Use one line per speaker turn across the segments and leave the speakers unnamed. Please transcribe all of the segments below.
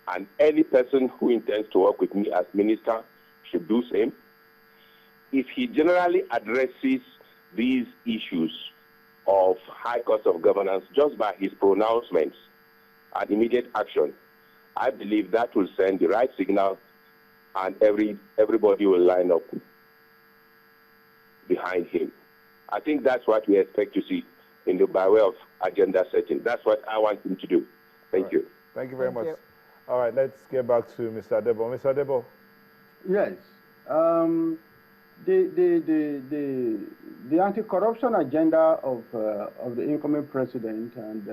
And any person who intends to work with me as minister should do same. If he generally addresses these issues of high cost of governance just by his pronouncements and immediate action, I believe that will send the right signal and everybody will line up behind him. I think that's what we expect to see by way of agenda setting. That's what I want him to do. Thank you.
Thank you very much. All right, let's get back to Mr. Adebo. Mr. Adebo.
Yes. The anti-corruption agenda of the incoming president, and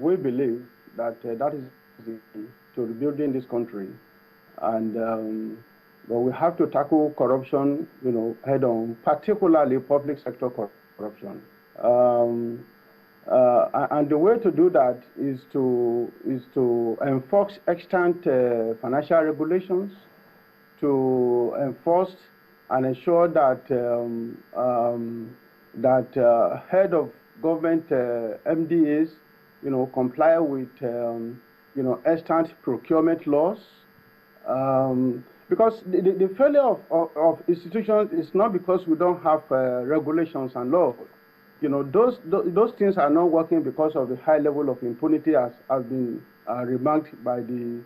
we believe that that is the key to rebuilding this country, and but we have to tackle corruption, head on, particularly public sector corruption. And the way to do that is to enforce extant financial regulations, to enforce and ensure that head of government MDAs, comply with extant procurement laws. Because the failure of institutions is not because we don't have regulations and laws. Those things are not working because of the high level of impunity as been remarked by the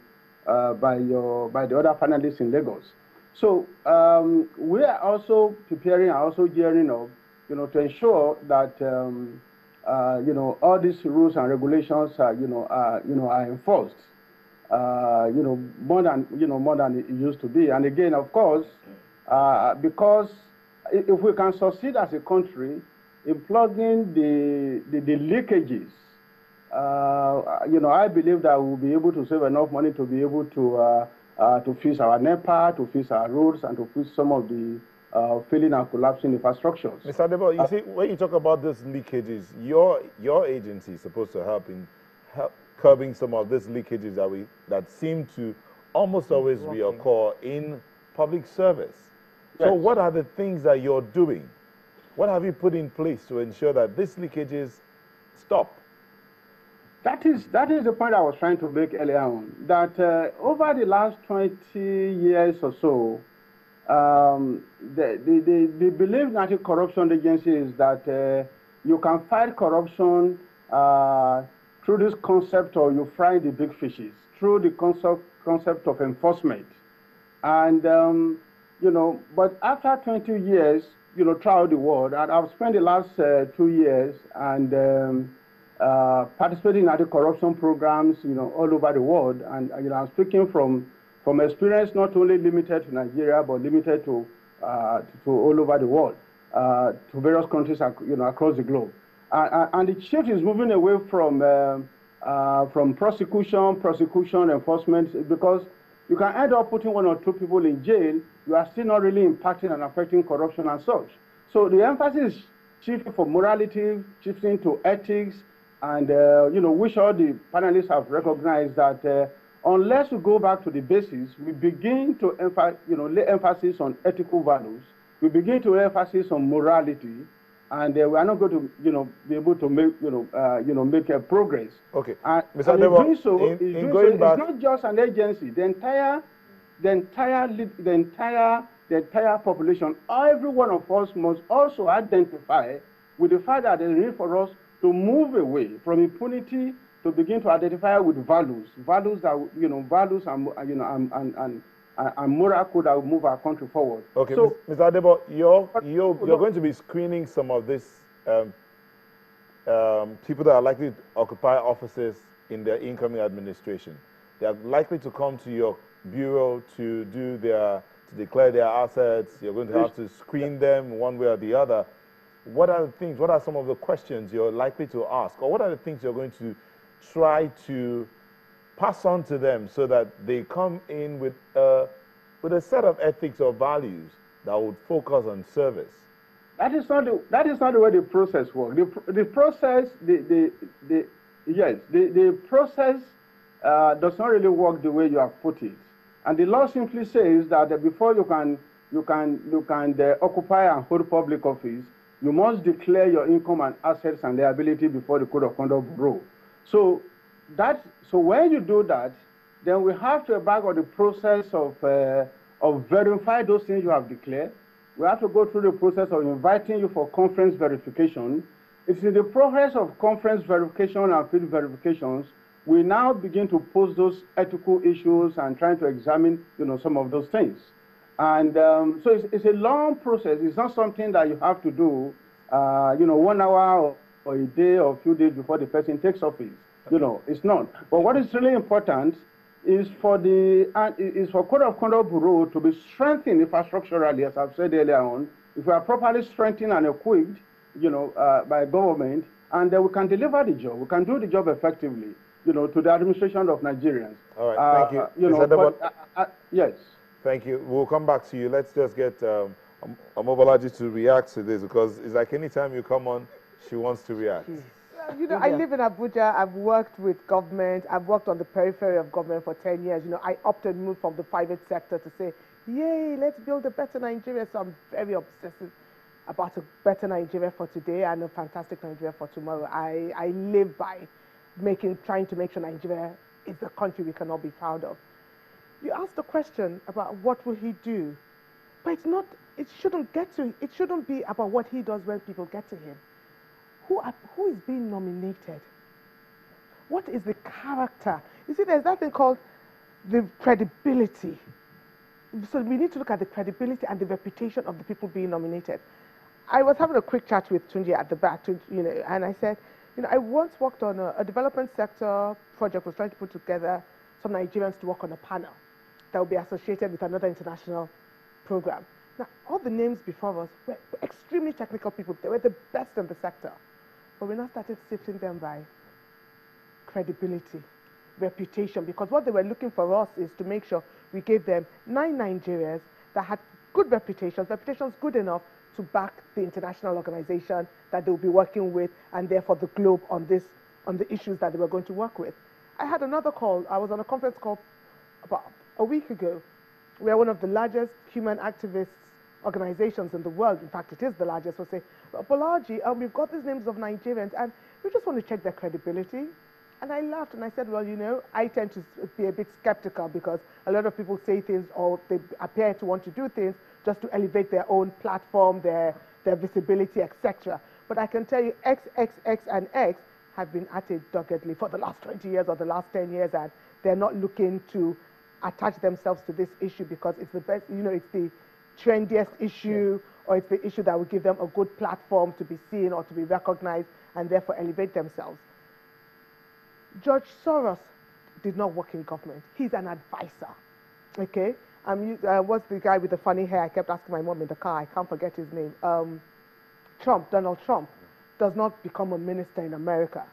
other panelists in Lagos. So we are also preparing and also gearing up, to ensure that all these rules and regulations are enforced. More than it used to be. And again, of course, because if we can succeed as a country in plugging the leakages, I believe that we'll be able to save enough money to be able to fix our NEPA, to fix our roads, and to fix some of the failing and collapsing infrastructures.
Mr. Adebo, you see, when you talk about these leakages, your agency is supposed to help in curbing some of these leakages that seem to almost always reoccur in public service. Yes. So what are the things that you're doing? What have you put in place to ensure that these leakages stop?
That is the point I was trying to make earlier on, that over the last 20 years or so, the belief in anti-corruption agency is that you can fight corruption through this concept, or you fry the big fishes, through the concept of enforcement. And, but after 20 years, throughout the world, and I've spent the last 2 years and participating in anti-corruption programs, all over the world. And, I'm speaking from experience not only limited to Nigeria, but limited to all over the world, to various countries, across the globe. And the shift is moving away from prosecution, enforcement, because you can end up putting 1 or 2 people in jail. You are still not really impacting and affecting corruption and such. So the emphasis is shifting from morality, shifting to ethics, and which all the panelists have recognized that unless we go back to the basics, we begin to lay emphasis on ethical values. We begin to lay emphasis on morality. And we are not going to, be able to make, make a progress.
Okay,
Mr. Adebo, it's not just an agency. The entire population, every one of us must also identify with the fact that there is a need for us to move away from impunity to begin to identify with values that, values and moral code that will move our country forward.
Okay, so, Mr. Adebo, you're going to be screening some of these people that are likely to occupy offices in their incoming administration. They are likely to come to your bureau to declare their assets. You're going to have to screen them one way or the other. What are the things? What are some of the questions you're likely to ask, or what are the things you're going to try to pass on to them so that they come in with a set of ethics or values that would focus on service?
That is not the way the process works. The process does not really work the way you have put it. And the law simply says that before you can occupy and hold public office, you must declare your income and assets and liability before the Code of Conduct Bureau. So when you do that, then we have to embark on the process of verify those things you have declared. We have to go through the process of inviting you for conference verification. It's in the progress of conference verification and field verifications, we now begin to pose those ethical issues and trying to examine, some of those things. And so it's a long process. It's not something that you have to do, 1 hour or a day or a few days before the person takes office. It's not. But what is really important is for Code of Conduct Bureau to be strengthened infrastructurally, as I've said earlier on. If we are properly strengthened and equipped, by government, and then we can deliver the job. We can do the job effectively, to the administration of Nigerians.
All right, thank you.
Yes.
Thank you. We'll come back to you. Let's just get Omobolaji to react to this, because it's like any time you come on, she wants to react.
I live in Abuja. I've worked with government. I've worked on the periphery of government for 10 years. I opted to move from the private sector to say, yay, let's build a better Nigeria. So I'm very obsessive about a better Nigeria for today and a fantastic Nigeria for tomorrow. I live by trying to make sure Nigeria is the country we can all be proud of. You asked the question about what will he do, but it shouldn't be about what he does when people get to him. Who is being nominated? What is the character? You see, there's that thing called the credibility. So we need to look at the credibility and the reputation of the people being nominated. I was having a quick chat with Tunji at the back, and I said, I once worked on a development sector project, was trying to put together some Nigerians to work on a panel that would be associated with another international program. Now, all the names before us were extremely technical people. They were the best in the sector. But we now started sifting them by credibility, reputation, because what they were looking for us is to make sure we gave them 9 Nigerians that had good reputations good enough to back the international organization that they will be working with, and therefore the globe on the issues that they were going to work with. I had another call. I was on a conference call about a week ago. We are one of the largest human activists organizations in the world. In fact, it is the largest. We'll say, Bolaji, we've got these names of Nigerians, and we just want to check their credibility. And I laughed and I said, well, I tend to be a bit skeptical, because a lot of people say things, or they appear to want to do things just to elevate their own platform, their visibility, etc. But I can tell you, X, and X have been at it doggedly for the last 20 years or the last 10 years, and they're not looking to attach themselves to this issue because it's the best, it's the trendiest issue, or it's the issue that will give them a good platform to be seen or to be recognized and therefore elevate themselves. George Soros did not work in government. He's an advisor, okay? What's the guy with the funny hair? I kept asking my mom in the car. I can't forget his name. Donald Trump does not become a minister in America.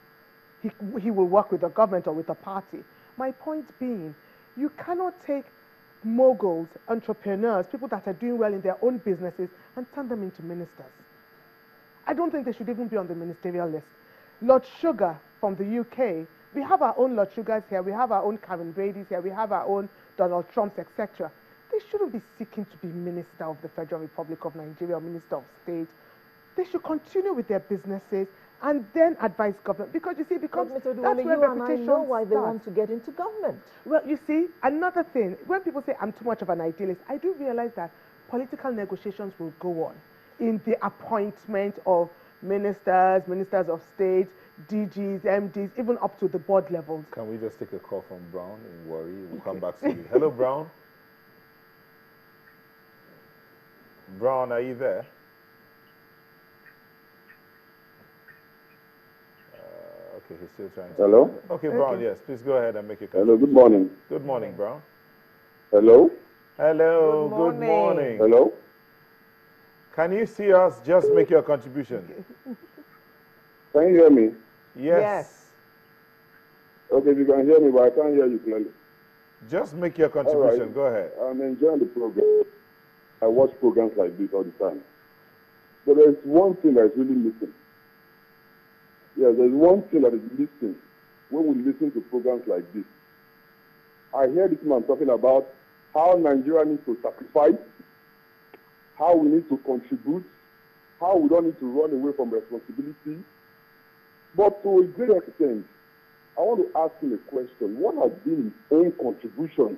He will work with the government or with a party. My point being, you cannot take moguls, entrepreneurs, people that are doing well in their own businesses and turn them into ministers. I don't think they should even be on the ministerial list. Lord Sugar from the UK, we have our own Lord Sugars here, we have our own Karen Brady's here, we have our own Donald Trumps, etc. They shouldn't be seeking to be Minister of the Federal Republic of Nigeria or Minister of State. They should continue with their businesses and then advise government. Because you see, that's where reputation
know why they want to get into government.
Well, you see, another thing, when people say I'm too much of an idealist, I do realize that political negotiations will go on in the appointment of ministers, ministers of state, DGs, MDs, even up to the board levels.
Can we just take a call from Brown in Warri? We'll come back to you. Hello, Brown. Brown, are you there? Okay, he's still trying to.
Hello?
Okay, Brown, yes. Please go ahead and make your
Hello, good morning.
Good morning, Brown.
Hello?
Hello, good morning.
Hello?
Can you see us? Just make your contribution.
Can you hear me?
Yes.
Okay, you can hear me, but I can't hear you clearly.
Just make your contribution.
Right.
Go ahead.
I'm enjoying the program. I watch programs like this all the time. But there's one thing that is really missing. Yeah, there's one thing that is missing when we listen to programs like this. I hear this man talking about how Nigeria needs to sacrifice, how we need to contribute, how we don't need to run away from responsibility. But to a great extent, I want to ask him a question. What has been his own contribution